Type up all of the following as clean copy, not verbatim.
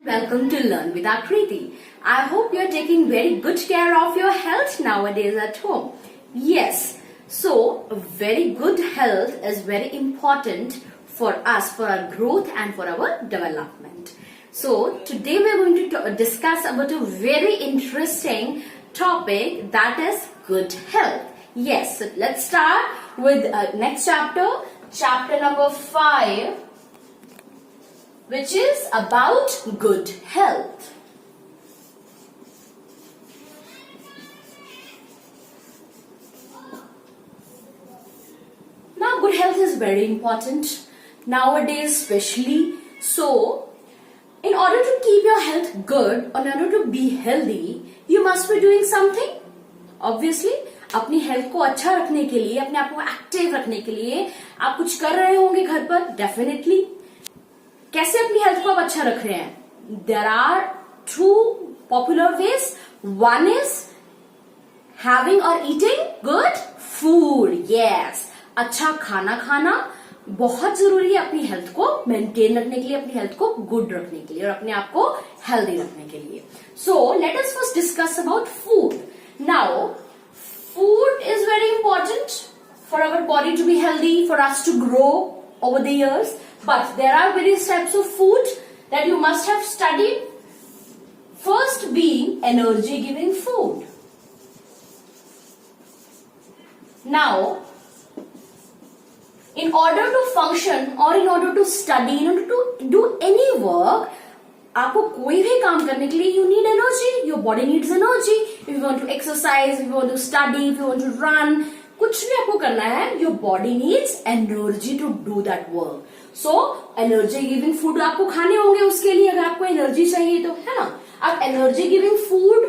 Welcome to Learn with Akriti. I hope you're taking very good care of your health nowadays at home. Yes, so very good health is very important for us, for our growth and for our development. So today we're going to discuss about a very interesting topic, that is good health. Yes, so let's start with next chapter number 5, which is about good health. Now, good health is very important nowadays, especially. So, in order to keep your health good, or in order to be healthy, you must be doing something. Obviously, अपनी health को अच्छा रखने के लिए, अपने आप को active रखने के लिए आप कुछ कर रहे होंगे घर पर, डेफिनेटली. कैसे अपनी हेल्थ को आप अच्छा रख रहे हैं? There are 2 popular ways. One is having और ईटिंग गुड फूड. यस, अच्छा खाना खाना बहुत जरूरी है अपनी हेल्थ को मेंटेन रखने के लिए, अपनी हेल्थ को गुड रखने के लिए और अपने आप को हेल्दी रखने के लिए. सो let us first discuss about food. Now food is very important for our body to be healthy, for us to grow over the years. But there are various types of food that you must have studied. First being energy giving food. Now, in order to function or in order to study, in order to do any work, आपको कोई भी काम करने के लिए you need energy. Your body needs energy. If you want to exercise, if you want to study, if you want to run, कुछ भी आपको करना है, your body needs energy to do that work. So energy giving food आपको खाने होंगे उसके लिए, अगर आपको एनर्जी चाहिए तो, है ना. अब एनर्जी गिविंग फूड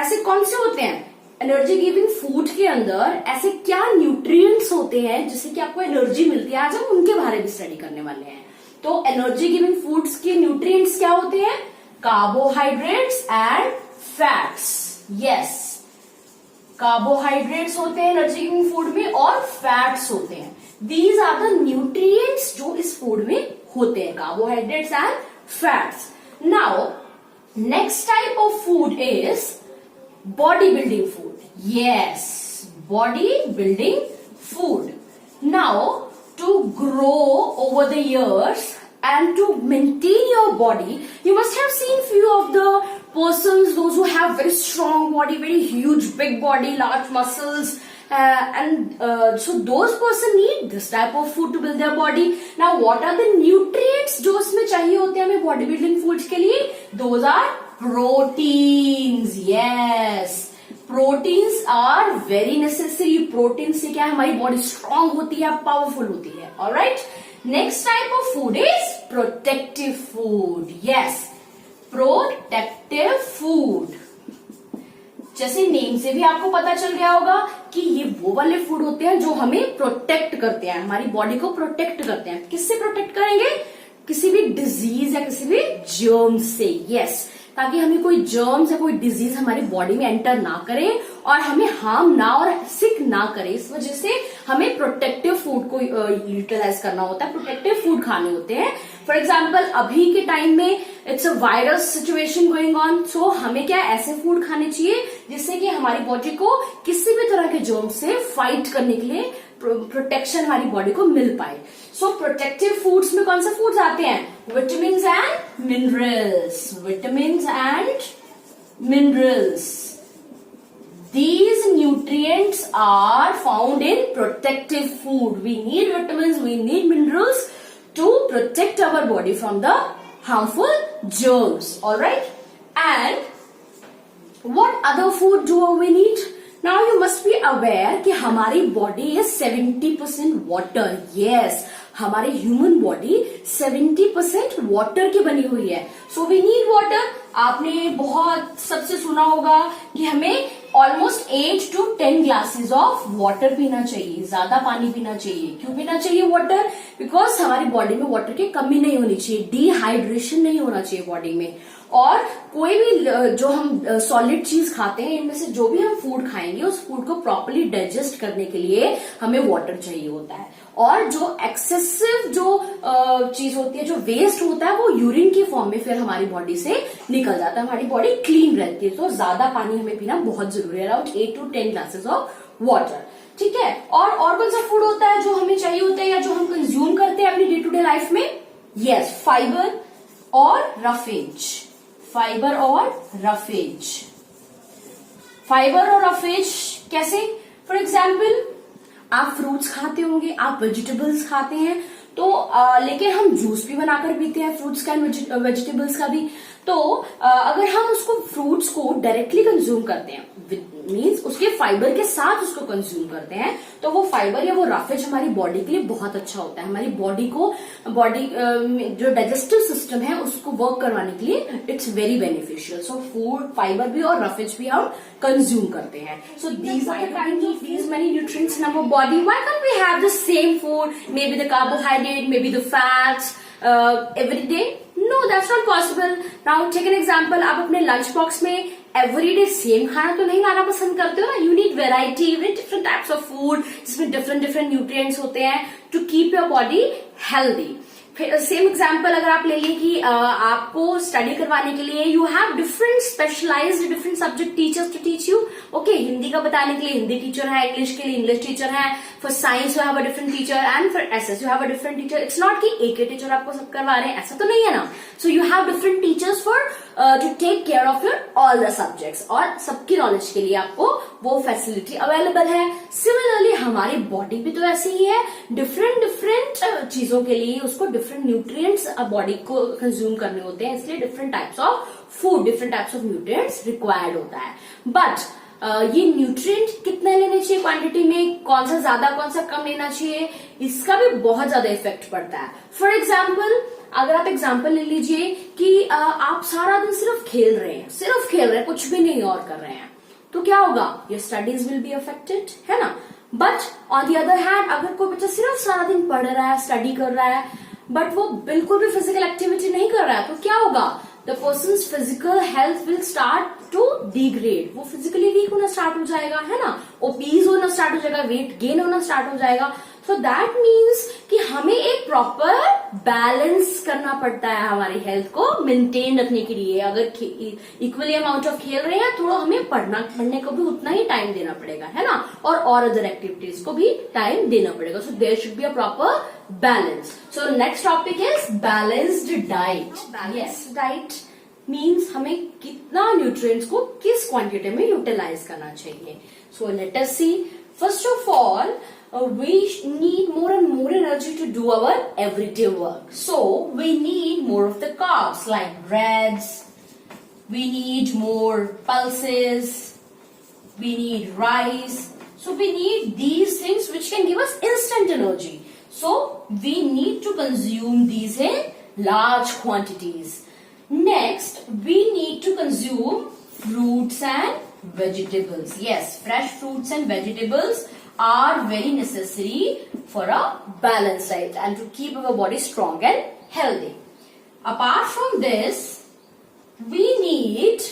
ऐसे कौन से होते हैं? एनर्जी गिविंग फूड के अंदर ऐसे क्या न्यूट्रिएंट्स होते हैं जिससे कि आपको एनर्जी मिलती है? आज हम उनके बारे में स्टडी करने वाले हैं. तो एनर्जी गिविंग फूड्स के न्यूट्रिएंट्स क्या होते हैं? Carbohydrates and fats. Yes, carbohydrates होते हैं एनर्जी गिविंग फूड में और फैट्स होते हैं. दीज आर द न्यूट्रिएंट्स जो इस फूड में होते हैं, carbohydrates and fats. Now next type of food is body building food. Yes, body building food. Now to grow over the years and to maintain your body, you must have seen few of the persons, those who have very strong body, very huge big body, large muscles, and so those person need this type of food to build their body. Now what are the nutrients जो इसमें चाहिए होते हैं हमें body building foods के लिए? Those are proteins. Yes, proteins are very necessary. Protein से क्या है, हमारी बॉडी स्ट्रांग होती है, पावरफुल होती है. Alright, next type of food is protective food. Yes, protective food. जैसे नेम से भी आपको पता चल गया होगा कि ये वो वाले फूड होते हैं जो हमें प्रोटेक्ट करते हैं, हमारी बॉडी को प्रोटेक्ट करते हैं. किससे प्रोटेक्ट करेंगे? किसी भी डिजीज या किसी भी जर्म से. यस, ताकि हमें कोई जर्म्स या कोई डिजीज हमारी बॉडी में एंटर ना करे और हमें हार्म ना और सिक ना करे. इस वजह से हमें प्रोटेक्टिव फूड को यूटिलाइज करना होता है, प्रोटेक्टिव फूड खाने होते हैं. फॉर एग्जाम्पल अभी के टाइम में it's a virus situation going on, so हमें क्या ऐसे फूड खाने चाहिए जिससे कि हमारी बॉडी को किसी भी तरह के जर्म से फाइट करने के लिए प्रोटेक्शन हमारी बॉडी को मिल पाए. सो प्रोटेक्टिव फूड्स में कौन से फूड्स आते हैं? Vitamins and minerals. Vitamins and minerals. These nutrients are found in protective food. We need vitamins, we need minerals to protect our body from the harmful germs. Alright? And what other food do we need? Now you must be aware कि हमारी body is 70% water. Yes, हमारी human body 70% water की बनी हुई है. So we need water. आपने बहुत सबसे सुना होगा कि हमें almost 8 to 10 glasses of water पीना चाहिए, ज्यादा पानी पीना चाहिए. क्यों पीना चाहिए वाटर? बिकॉज हमारी बॉडी में वाटर की कमी नहीं होनी चाहिए, डिहाइड्रेशन नहीं होना चाहिए बॉडी में. और कोई भी जो हम सॉलिड चीज खाते हैं, इनमें से जो भी हम फूड खाएंगे उस फूड को प्रॉपर्ली डाइजेस्ट करने के लिए हमें वाटर चाहिए होता है. और जो एक्सेसिव जो चीज होती है, जो वेस्ट होता है, वो यूरिन के फॉर्म में फिर हमारी बॉडी से निकल जाता है, हमारी बॉडी क्लीन रहती है। तो ज्यादा पानी हमें पीना बहुत जरूरी है, around 8 to 10 glasses of water. ठीक है, और कौन सा फूड होता है जो हमें चाहिए होता है या जो हम कंज्यूम करते हैं अपनी डे टू डे लाइफ में? यस, फाइबर और रफेज। फाइबर और रफेज। फाइबर और रफेज कैसे? फॉर एग्जाम्पल, आप फ्रूट्स खाते होंगे, आप वेजिटेबल्स खाते हैं, तो लेकिन हम जूस भी बनाकर पीते हैं फ्रूट्स का एंड वेजिटेबल्स का भी। तो अगर हम उसको फ्रूट्स को डायरेक्टली कंज्यूम करते हैं, मीन्स उसके फाइबर के साथ उसको कंज्यूम करते हैं, तो वो फाइबर या वो रफेज हमारी बॉडी के लिए बहुत अच्छा होता है। हमारी बॉडी जो डाइजेस्टिव सिस्टम है उसको वर्क करवाने के लिए it's very beneficial. So food, fibre भी और रफेज भी हम कंज्यूम करते हैं। सो these many nutrients in our body. Why can't we have the same food, maybe the carbohydrate, maybe the fats every day? No, that's not possible. Now take an example. आप अपने lunch box में everyday same खाना तो नहीं लाना पसंद करते हो ना। You need variety, you need different types of food जिसमें डिफरेंट न्यूट्रिएंट्स होते हैं to keep your body healthy. Same example अगर आप ले लें कि आपको स्टडी करवाने के लिए you have different specialised different subject teachers to teach you. Okay, Hindi का बताने के लिए हिंदी टीचर है, इंग्लिश के लिए इंग्लिश टीचर है, for science you have a different teacher and for SS you have a different teacher. It's not कि एक ही टीचर आपको सब करवा रहे हैं, ऐसा तो नहीं है ना। So you have different teachers for to take care of your all the subjects, और सबकी नॉलेज के लिए आपको वो फैसिलिटी अवेलेबल है। सिमिलरली हमारी बॉडी भी तो ऐसे ही है, डिफरेंट चीजों के लिए उसको डिफरेंट न्यूट्रिएंट्स बॉडी को कंज्यूम करने होते हैं, इसलिए different types of food, different types of nutrients required होता है। बट ये न्यूट्रिएंट कितने लेने चाहिए क्वांटिटी में, कौन सा ज्यादा कौन सा कम लेना चाहिए, इसका भी बहुत ज्यादा इफेक्ट पड़ता है। फॉर एग्जाम्पल, अगर आप एग्जाम्पल ले लीजिए कि आप सारा दिन सिर्फ खेल रहे हैं, कुछ भी नहीं और कर रहे हैं, तो क्या होगा? Your studies will be affected, है ना। But on the other hand, अगर कोई बच्चा सिर्फ सारा दिन पढ़ रहा है, स्टडी कर रहा है, बट वो बिल्कुल भी फिजिकल एक्टिविटी नहीं कर रहा है, तो क्या होगा? The person's physical health will start to degrade. वो फिजिकली वीक होना स्टार्ट हो जाएगा, है ना, ओबीज होना स्टार्ट हो जाएगा, वेट गेन होना स्टार्ट हो जाएगा। सो दैट मीन्स कि हमें एक प्रॉपर बैलेंस करना पड़ता है हमारी हेल्थ को मेंटेन रखने के लिए। अगर इक्वली अमाउंट ऑफ खेल रहे हैं, थोड़ा हमें पढ़ने को भी उतना ही टाइम देना पड़ेगा, है ना, और अदर एक्टिविटीज को भी टाइम देना पड़ेगा। So there should be a proper balance. So next topic is balanced diet. Yes, diet means हमें कितना न्यूट्रिएंट्स को किस क्वांटिटी में यूटिलाइज करना चाहिए। So let us see, first of all we need more and more energy to do our everyday work. So we need more of the carbs like breads, we need more pulses, we need rice. So we need these things which can give us instant energy. So we need to consume these in large quantities. Next, we need to consume fruits and vegetables. Yes, fresh fruits and vegetables are very necessary for a balanced diet and to keep our body strong and healthy. Apart from this, we need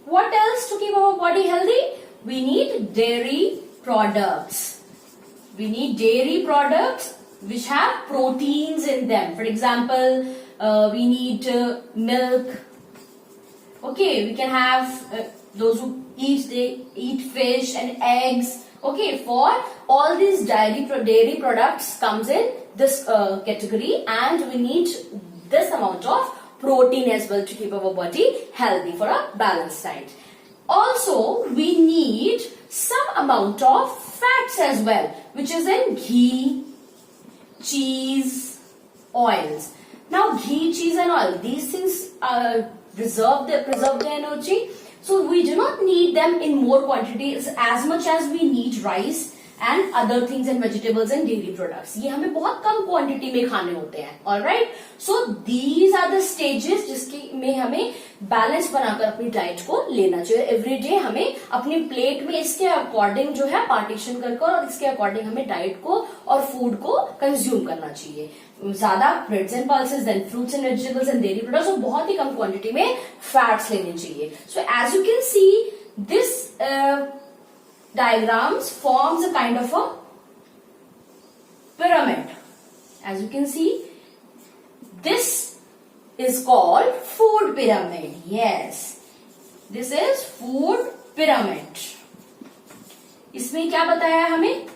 what else to keep our body healthy? We need dairy products. We need dairy products which have proteins in them. For example, we need milk. Okay, we can have those who eat fish and eggs. Okay, for all these dairy products comes in this category, and we need this amount of protein as well to keep our body healthy for a balanced diet. Also, we need some amount of fats as well, which is in ghee, cheese, oils. Now, ghee, cheese and oil, these things preserve the energy. So we do not need them in more quantities as much as we need rice and other things and vegetables and dairy products. ये हमें बहुत कम quantity में खाने होते हैं. Alright? So these are the stages जिसके में हमें बैलेंस बनाकर अपनी डाइट को लेना चाहिए. एवरी डे हमें अपनी प्लेट में इसके अकॉर्डिंग जो है पार्टीशन करके और इसके अकॉर्डिंग हमें डाइट को और फूड को कंज्यूम करना चाहिए. ज्यादा breads and pulses, then fruits and vegetables and dairy products, और बहुत ही कम क्वांटिटी में फैट्स लेने चाहिए. So as you can see, this diagrams forms a kind of a pyramid. As you can see, this is called food pyramid. Yes, this is food pyramid. इसमें क्या बताया है हमें?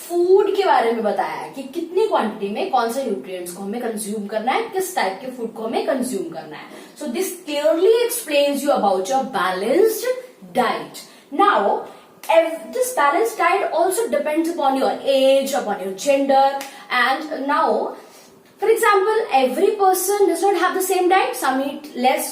फूड के बारे में बताया है कि कितनी क्वांटिटी में कौन से न्यूट्रिएंट्स को हमें कंज्यूम करना है, किस टाइप के फूड को हमें कंज्यूम करना है. So this clearly explains you about your balanced diet. Now this balanced diet also depends upon your age, upon your gender, and now, for example, every person does not have the same diet. Some eat less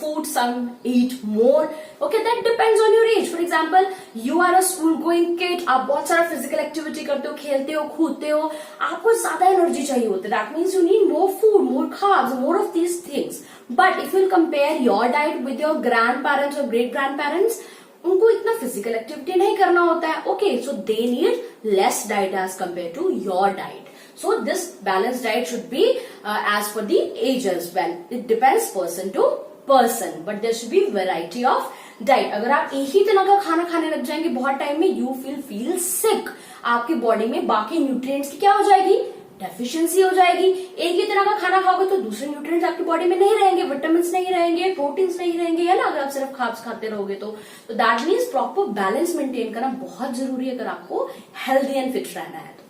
food, some eat more. Okay, that depends on your age. For example, you are a school going kid, आप बहुत सारा physical activity करते हो, खेलते हो, कूदते हो, आपको ज्यादा एनर्जी चाहिए होती है. That means you need more food, more carbs, more of these things. But if you compare your diet with your grandparents or great grandparents, उनको इतना फिजिकल एक्टिविटी नहीं करना होता है. Okay, so they need less diet as compare to your diet. So this balance diet should be as per the age as well. It depends person to person, but there should be variety of diet. अगर आप एक ही तरह का खाना खाने लग जाएंगे बहुत टाइम में, यू फील सिक. आपकी बॉडी में बाकी न्यूट्रिएंट्स की क्या हो जाएगी? डेफिशिएंसी हो जाएगी. एक ही तरह का खाना खाओगे तो दूसरे न्यूट्रिएंट्स आपकी बॉडी में नहीं रहेंगे, विटामिन नहीं रहेंगे, प्रोटीन्स नहीं रहेंगे, है ना, अगर आप सिर्फ कार्ब्स खाते रहोगे तो that means proper balance maintain करना बहुत जरूरी है अगर आपको हेल्दी एंड फिट रहना है तो.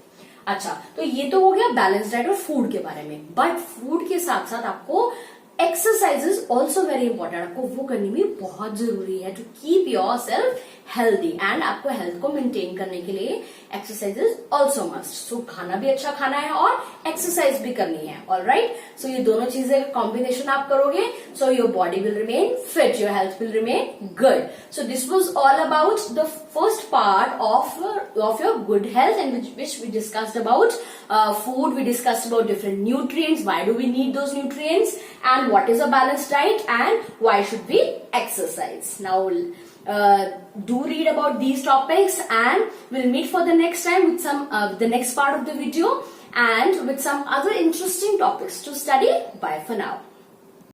अच्छा, तो ये तो हो गया बैलेंस डाइट और फूड के बारे में. बट फूड के साथ साथ आपको exercise is also very important. आपको वो करनी भी बहुत जरूरी है to keep yourself healthy. And आपको हेल्थ को मेंटेन करने के लिए exercise is also must. So खाना भी अच्छा खाना है और एक्सरसाइज भी करनी है. ऑलराइट, सो ये दोनों चीजें का कॉम्बिनेशन आप करोगे, so your body will remain fit, your health will remain good. So this was all about the first part of your good health, and which we discussed about food. We discussed about different nutrients, why do we need those nutrients, and what is a balanced diet, and why should we exercise. Now do read about these topics, and we'll meet for the next time with some the next part of the video and with some other interesting topics to study. Bye for now.